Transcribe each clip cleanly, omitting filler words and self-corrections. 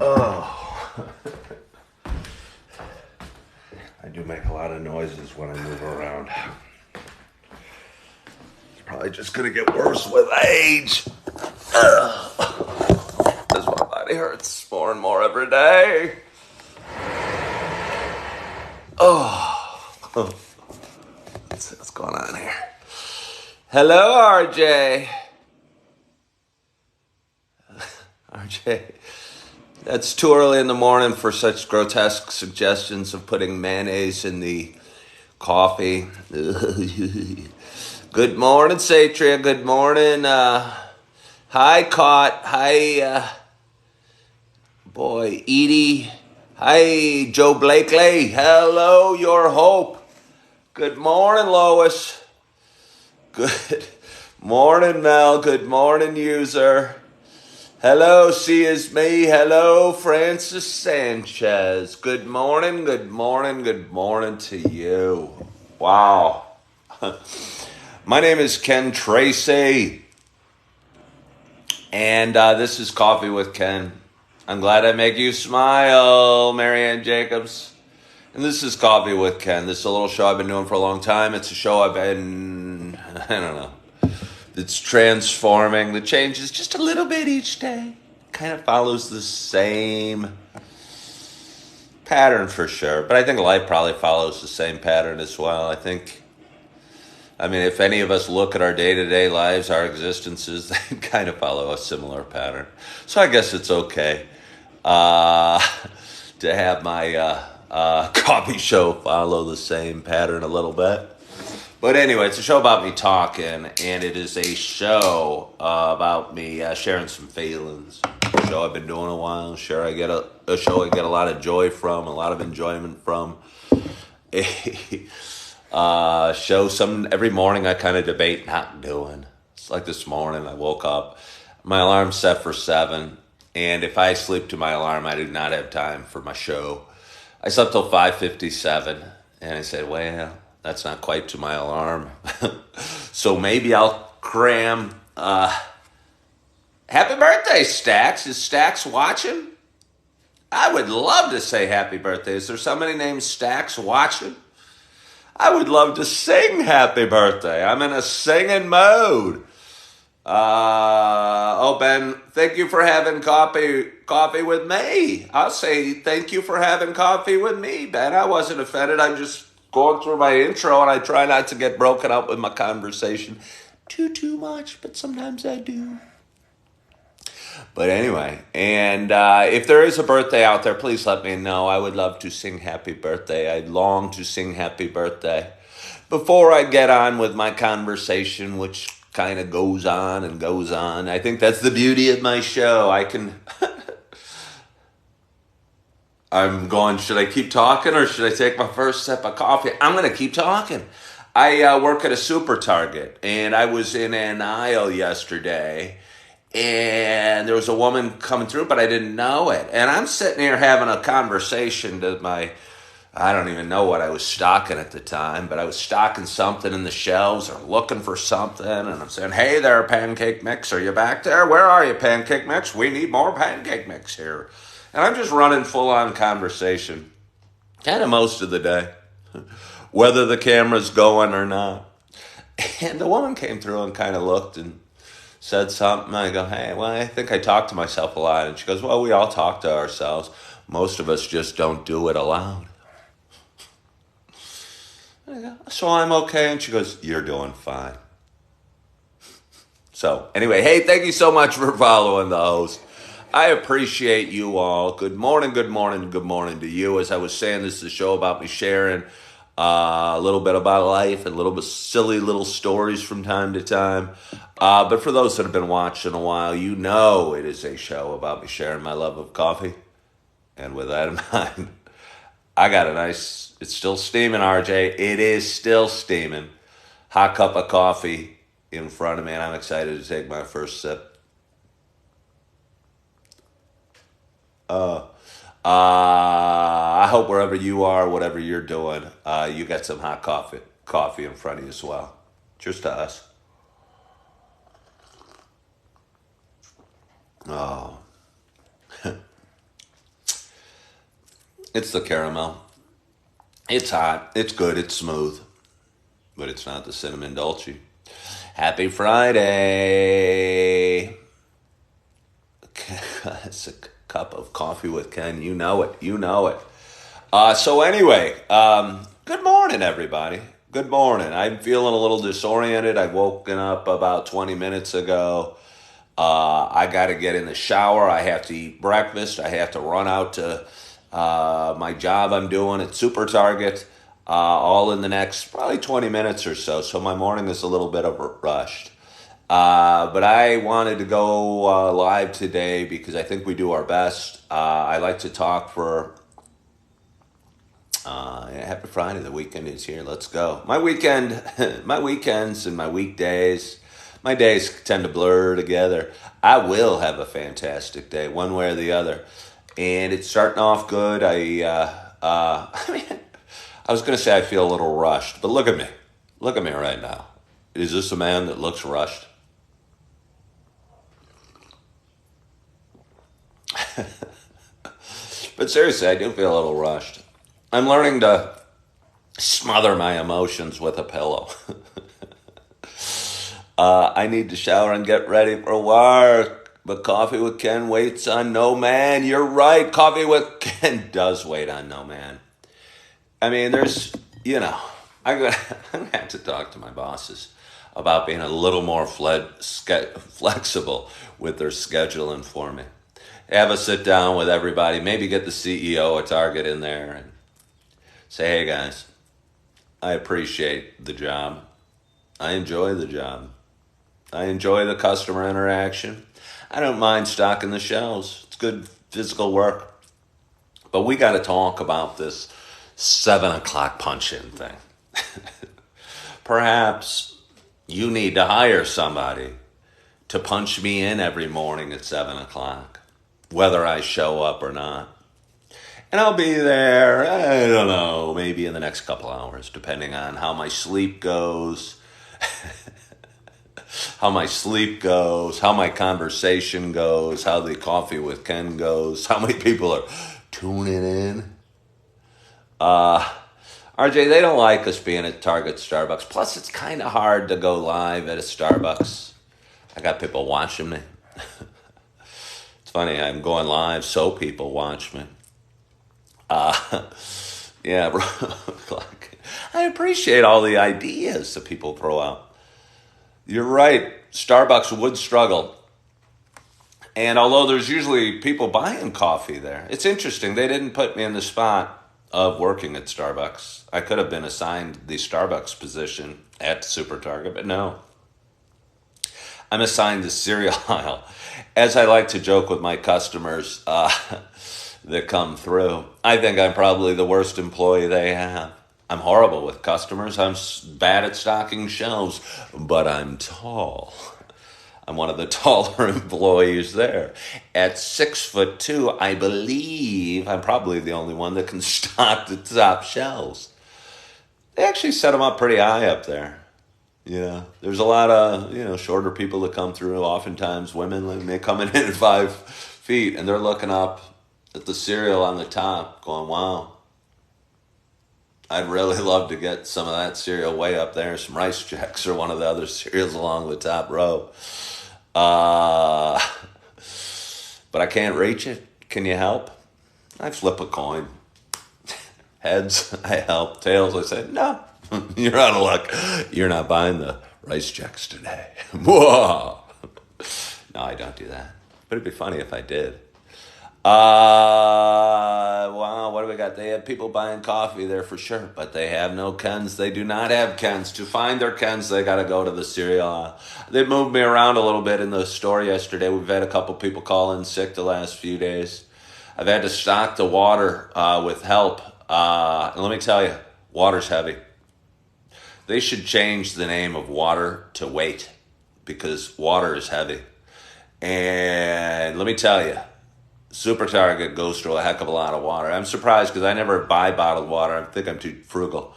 Oh. I do make a lot of noises when I move around. It's probably just gonna get worse with age. As my body hurts more and more every day. Oh. What's going on here? Hello, RJ. RJ. That's too early in the morning for such grotesque suggestions of putting mayonnaise in the coffee. Good morning, Satria. Good morning. Hi, Caught. Hi, boy, Edie. Hi, Joe Blakely. Hello, your hope. Good morning, Lois. Good morning, Mel. Good morning, user. Hello, see is me. Hello, Francis Sanchez. Good morning, good morning, good morning to you. Wow. My name is Ken Tracy, and this is Coffee with Ken. I'm glad I make you smile, Marianne Jacobs. And this is Coffee with Ken. This is a little show I've been doing for a long time. It's a show I don't know. It's transforming. The changes just a little bit each day. Kind of follows the same pattern for sure. But I think life probably follows the same pattern as well. I mean, if any of us look at our day-to-day lives, our existences, they kind of follow a similar pattern. So I guess it's okay to have my coffee show follow the same pattern a little bit. But anyway, it's a show about me talking, and it is a show about me sharing some feelings. A show I've been doing a while. Sure, a show I get a lot of joy from, a lot of enjoyment from. A show every morning I kind of debate not doing. It's like this morning I woke up, my alarm's set for 7, and if I sleep to my alarm, I do not have time for my show. I slept till 5:57, and I said, well, that's not quite to my alarm. So maybe I'll cram. Happy birthday, Stax. Is Stax watching? I would love to say happy birthday. Is there somebody named Stax watching? I would love to sing happy birthday. I'm in a singing mode. Ben, thank you for having coffee with me. I'll say thank you for having coffee with me, Ben. I wasn't offended. I'm just going through my intro, and I try not to get broken up with my conversation too much, but sometimes I do. But anyway, and if there is a birthday out there, please let me know. I would love to sing happy birthday. I long to sing happy birthday. Before I get on with my conversation, which kind of goes on and goes on, I think that's the beauty of my show. I'm going, should I keep talking or should I take my first sip of coffee? I'm going to keep talking. I work at a super Target, and I was in an aisle yesterday, and there was a woman coming through, but I didn't know it. And I'm sitting here having a conversation to I don't even know what I was stocking at the time, but I was stocking something in the shelves or looking for something, and I'm saying, hey there, Pancake Mix, are you back there? Where are you, Pancake Mix? We need more Pancake Mix here. And I'm just running full-on conversation, kind of most of the day, whether the camera's going or not. And the woman came through and kind of looked and said something. I go, hey, well, I think I talk to myself a lot. And she goes, well, we all talk to ourselves. Most of us just don't do it aloud. I go, so I'm okay. And she goes, you're doing fine. So anyway, hey, thank you so much for following the host. I appreciate you all. Good morning, good morning, good morning to you. As I was saying, this is a show about me sharing a little bit about life and a little bit silly little stories from time to time. But for those that have been watching a while, you know it is a show about me sharing my love of coffee. And with that in mind, I got a nice, it's still steaming, RJ. It is still steaming. Hot cup of coffee in front of me, and I'm excited to take my first sip. I hope wherever you are, whatever you're doing, you got some hot coffee in front of you as well. Cheers to us. Oh. It's the caramel. It's hot. It's good. It's smooth. But it's not the cinnamon dolce. Happy Friday. It's a cup of coffee with Ken. You know it. You know it. So anyway, good morning, everybody. Good morning. I'm feeling a little disoriented. I woken up about 20 minutes ago. I got to get in the shower. I have to eat breakfast. I have to run out to my job I'm doing at Super Target, all in the next probably 20 minutes or so. So my morning is a little bit of rushed. But I wanted to go live today because I think we do our best. I like to talk for. Happy Friday. The weekend is here. Let's go. My weekends and my weekdays, my days tend to blur together. I will have a fantastic day, one way or the other, and it's starting off good. I mean, I was going to say I feel a little rushed, but look at me. Look at me right now. Is this a man that looks rushed? But seriously, I do feel a little rushed. I'm learning to smother my emotions with a pillow. I need to shower and get ready for work. But Coffee with Ken waits on no man. You're right. Coffee with Ken does wait on no man. I mean, I'm going to have to talk to my bosses about being a little more flexible with their scheduling for me. Have a sit down with everybody, maybe get the CEO of Target in there and say, hey guys, I appreciate the job. I enjoy the job. I enjoy the customer interaction. I don't mind stocking the shelves. It's good physical work. But we got to talk about this 7 o'clock punch-in thing. Perhaps you need to hire somebody to punch me in every morning at 7 o'clock, whether I show up or not. And I'll be there, I don't know, maybe in the next couple hours, depending on how my sleep goes, how my conversation goes, how the Coffee with Ken goes, how many people are tuning in. RJ, they don't like us being at Target, Starbucks. Plus, it's kind of hard to go live at a Starbucks. I got people watching me. It's funny, I'm going live so people watch me. Yeah, bro. I appreciate all the ideas that people throw out. You're right. Starbucks would struggle. And although there's usually people buying coffee there, it's interesting. They didn't put me in the spot of working at Starbucks. I could have been assigned the Starbucks position at Super Target, but no. I'm assigned the cereal aisle. As I like to joke with my customers, that come through. I think I'm probably the worst employee they have. I'm horrible with customers. I'm bad at stocking shelves, but I'm tall. I'm one of the taller employees there. At 6'2", I believe I'm probably the only one that can stock the top shelves. They actually set them up pretty high up there. Yeah, there's a lot of, shorter people that come through. Oftentimes women, they come in at 5 feet and they're looking up at the cereal on the top going, wow, I'd really love to get some of that cereal way up there, some Rice Chex or one of the other cereals along the top row. But I can't reach it. Can you help? I flip a coin. Heads, I help. Tails, I say, no, you're out of luck. You're not buying the Rice Chex today. Whoa. No, I don't do that. But it'd be funny if I did. Wow, what do we got? They have people buying coffee there for sure, but they have no Kens. They do not have Kens. To find their Kens, they got to go to the cereal aisle. They moved me around a little bit in the store yesterday. We've had a couple people call in sick the last few days. I've had to stock the water with help. And let me tell you, water's heavy. They should change the name of water to weight because water is heavy. And let me tell you, Super Target goes through a heck of a lot of water. I'm surprised because I never buy bottled water. I think I'm too frugal.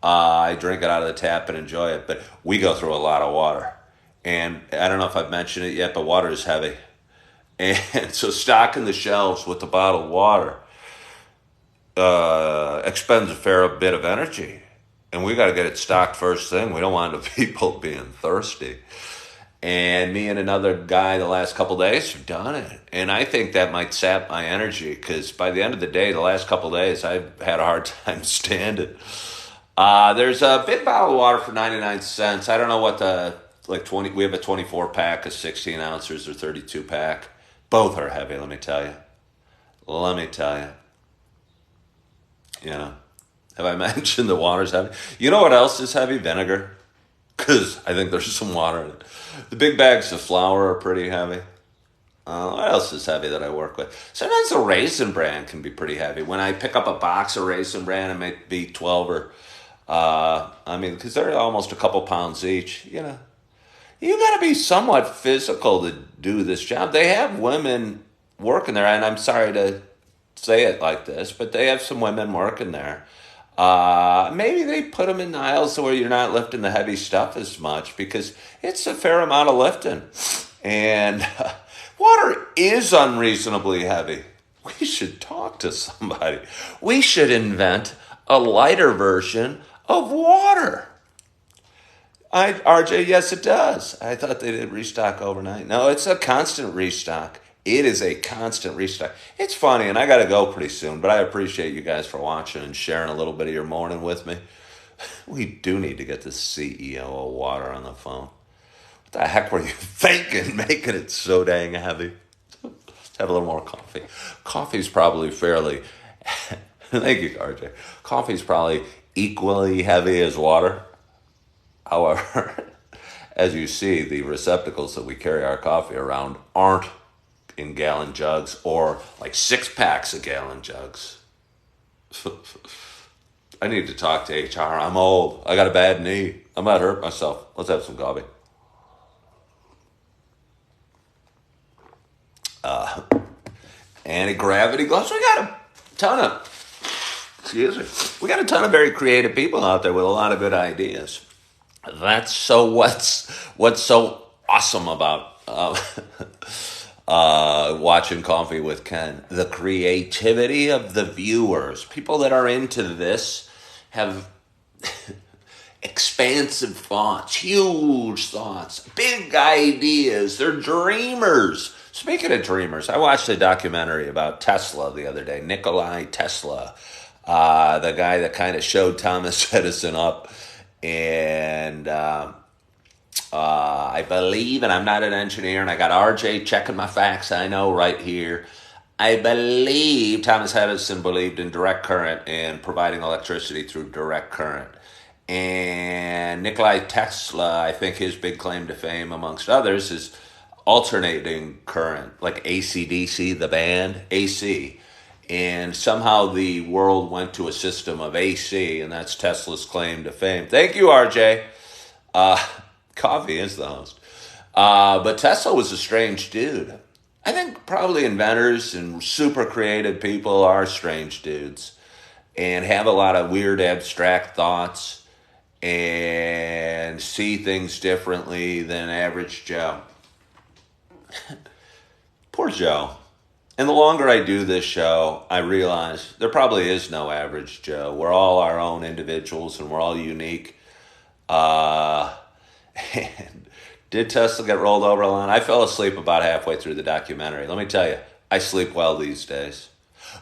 I drink it out of the tap and enjoy it. But we go through a lot of water. And I don't know if I've mentioned it yet, but water is heavy. And so stocking the shelves with the bottled water, expends a fair bit of energy, and we got to get it stocked first thing. We don't want the people being thirsty. And me and another guy the last couple days have done it. And I think that might sap my energy because by the end of the day, the last couple days, I've had a hard time standing. There's a big bottle of water for 99 cents. I don't know what we have a 24 pack, a 16 ounces, or 32 pack. Both are heavy, let me tell you. Let me tell you. You know, have I mentioned the water's heavy? You know what else is heavy? Vinegar. Because I think there's some water in it. The big bags of flour are pretty heavy. What else is heavy that I work with? Sometimes the Raisin Bran can be pretty heavy. When I pick up a box of Raisin Bran, it might be 12 or, because they're almost a couple pounds each, you know. You got to be somewhat physical to do this job. They have women working there, and I'm sorry to say it like this, but they have some women working there. Maybe they put them in the aisles where you're not lifting the heavy stuff as much because it's a fair amount of lifting. And water is unreasonably heavy. We should talk to somebody. We should invent a lighter version of water. RJ, yes, it does. I thought they did restock overnight. No, it's a constant restock. It is a constant restock. It's funny, and I got to go pretty soon, but I appreciate you guys for watching and sharing a little bit of your morning with me. We do need to get the CEO of water on the phone. What the heck were you thinking, making it so dang heavy? Let's have a little more coffee. Coffee's probably fairly, thank you, RJ. Coffee's probably equally heavy as water. However, as you see, the receptacles that we carry our coffee around aren't in gallon jugs or like 6 packs of gallon jugs. I need to talk to HR. I'm old. I got a bad knee. I might hurt myself. Let's have some coffee. Anti-gravity gloves. We got a ton of, we got a ton of very creative people out there with a lot of good ideas. That's so what's so awesome about watching Coffee with Ken. The creativity of the viewers. People that are into this have expansive thoughts, huge thoughts, big ideas. They're dreamers. Speaking of dreamers, I watched a documentary about Tesla the other day, Nikola Tesla, the guy that kind of showed Thomas Edison up. And I believe, and I'm not an engineer, and I got RJ checking my facts, I know right here. I believe Thomas Edison believed in direct current and providing electricity through direct current. And Nikola Tesla, I think his big claim to fame, amongst others, is alternating current, like AC/DC, the band, AC. And somehow the world went to a system of AC, and that's Tesla's claim to fame. Thank you, RJ. Coffee is the host. But Tesla was a strange dude. I think probably inventors and super creative people are strange dudes and have a lot of weird abstract thoughts and see things differently than average Joe. Poor Joe. And the longer I do this show, I realize there probably is no average Joe. We're all our own individuals and we're all unique. And did Tesla get rolled over a lot? I fell asleep about halfway through the documentary. Let me tell you, I sleep well these days.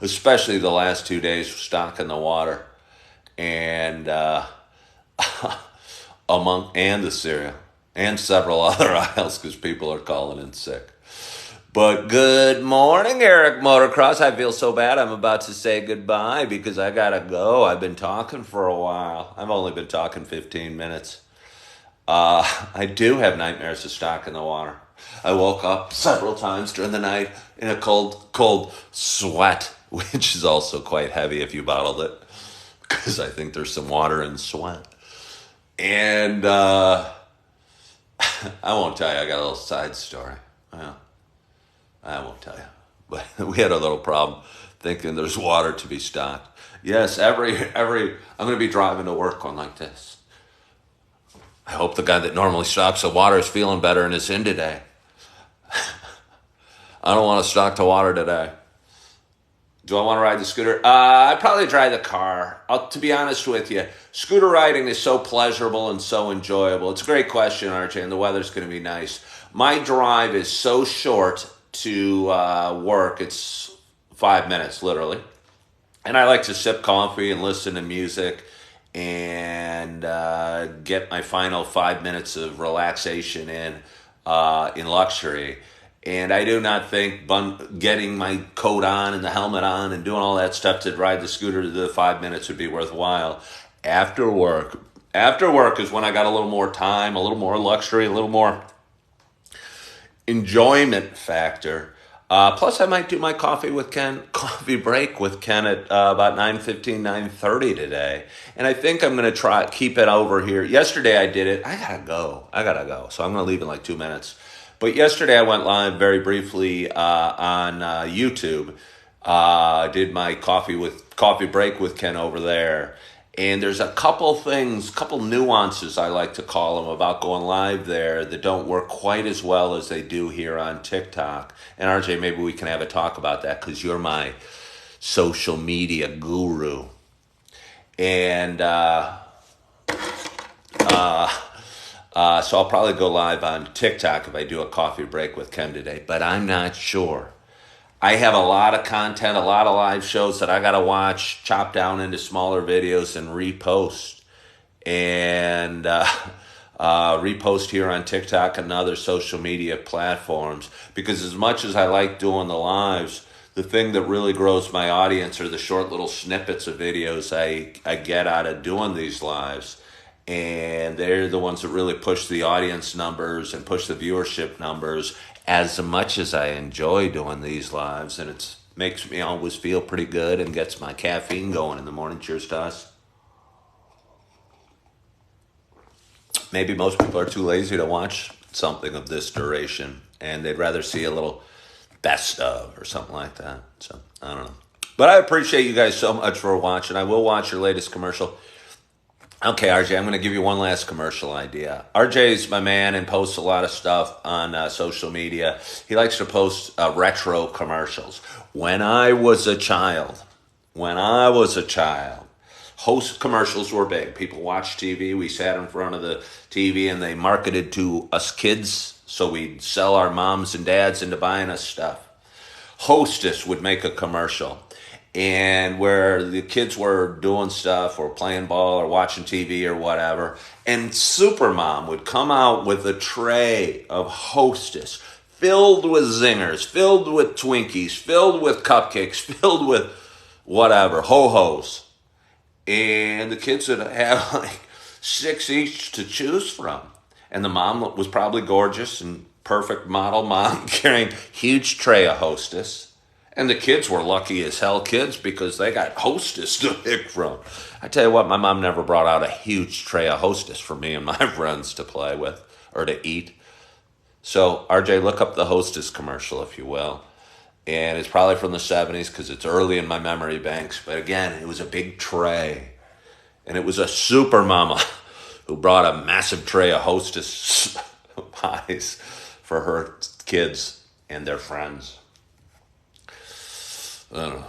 Especially the last 2 days stocking the water. And and the cereal. And several other aisles because people are calling in sick. But good morning, Eric Motocross. I feel so bad. I'm about to say goodbye because I gotta go. I've been talking for a while. I've only been talking 15 minutes. I do have nightmares of stock in the water. I woke up several times during the night in a cold sweat, which is also quite heavy if you bottled it, because I think there's some water in sweat. And I won't tell you. I got a little side story. Well, I won't tell you. But we had a little problem thinking there's water to be stocked. Yes, every I'm going to be driving to work going like this. I hope the guy that normally stocks the water is feeling better and is in today. I don't want to stock the water today. Do I want to ride the scooter? I'd probably drive the car. To be honest with you, scooter riding is so pleasurable and so enjoyable. It's a great question, RJ, and the weather's going to be nice. My drive is so short to work. It's 5 minutes, literally. And I like to sip coffee and listen to music and get my final 5 minutes of relaxation in luxury. And I do not think getting my coat on and the helmet on and doing all that stuff to ride the scooter to the 5 minutes would be worthwhile. After work is when I got a little more time, a little more luxury, a little more enjoyment factor. Plus, I might do my coffee break with Ken at about 9:15, 9:30 today. And I think I'm going to keep it over here. Yesterday I did it. I gotta go. So I'm going to leave in like 2 minutes. But yesterday I went live very briefly on YouTube. Did my coffee break with Ken over there. And there's a couple nuances I like to call them about going live there that don't work quite as well as they do here on TikTok. And RJ, maybe we can have a talk about that because you're my social media guru. And so I'll probably go live on TikTok if I do a coffee break with Ken today, but I'm not sure. I have a lot of content, a lot of live shows that I got to watch, chop down into smaller videos and repost. And repost here on TikTok and other social media platforms. Because as much as I like doing the lives, the thing that really grows my audience are the short little snippets of videos I get out of doing these lives. And they're the ones that really push the audience numbers and push the viewership numbers as much as I enjoy doing these lives. And it makes me always feel pretty good and gets my caffeine going in the morning. Cheers to us. Maybe most people are too lazy to watch something of this duration and they'd rather see a little best of or something like that. So, I don't know. But I appreciate you guys so much for watching. I will watch your latest commercial. Okay, RJ, I'm going to give you one last commercial idea. RJ's my man and posts a lot of stuff on social media. He likes to post retro commercials. When I was a child, host commercials were big. People watched TV. We sat in front of the TV and they marketed to us kids, so we'd sell our moms and dads into buying us stuff. Hostess would make a commercial, and where the kids were doing stuff or playing ball or watching TV or whatever, and Supermom would come out with a tray of Hostess filled with zingers, filled with Twinkies, filled with cupcakes, filled with whatever, ho-hos. And the kids would have like 6 each to choose from. And the mom was probably gorgeous and perfect model mom carrying huge tray of Hostess. And the kids were lucky as hell kids because they got Hostess to pick from. I tell you what, my mom never brought out a huge tray of Hostess for me and my friends to play with or to eat. So, RJ, look up the Hostess commercial, if you will. And it's probably from the 70s because it's early in my memory banks. But again, it was a big tray. And it was a super mama who brought a massive tray of Hostess pies for her kids and their friends. I don't know.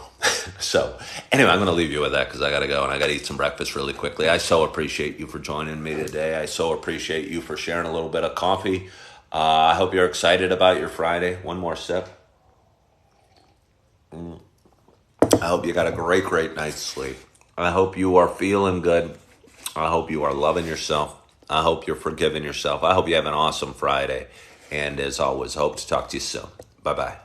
So, anyway, I'm going to leave you with that because I got to go and I got to eat some breakfast really quickly. I so appreciate you for joining me today. I so appreciate you for sharing a little bit of coffee. I hope you're excited about your Friday. One more sip. I hope you got a great, great night's sleep. I hope you are feeling good. I hope you are loving yourself. I hope you're forgiving yourself. I hope you have an awesome Friday. And as always, I hope to talk to you soon. Bye-bye.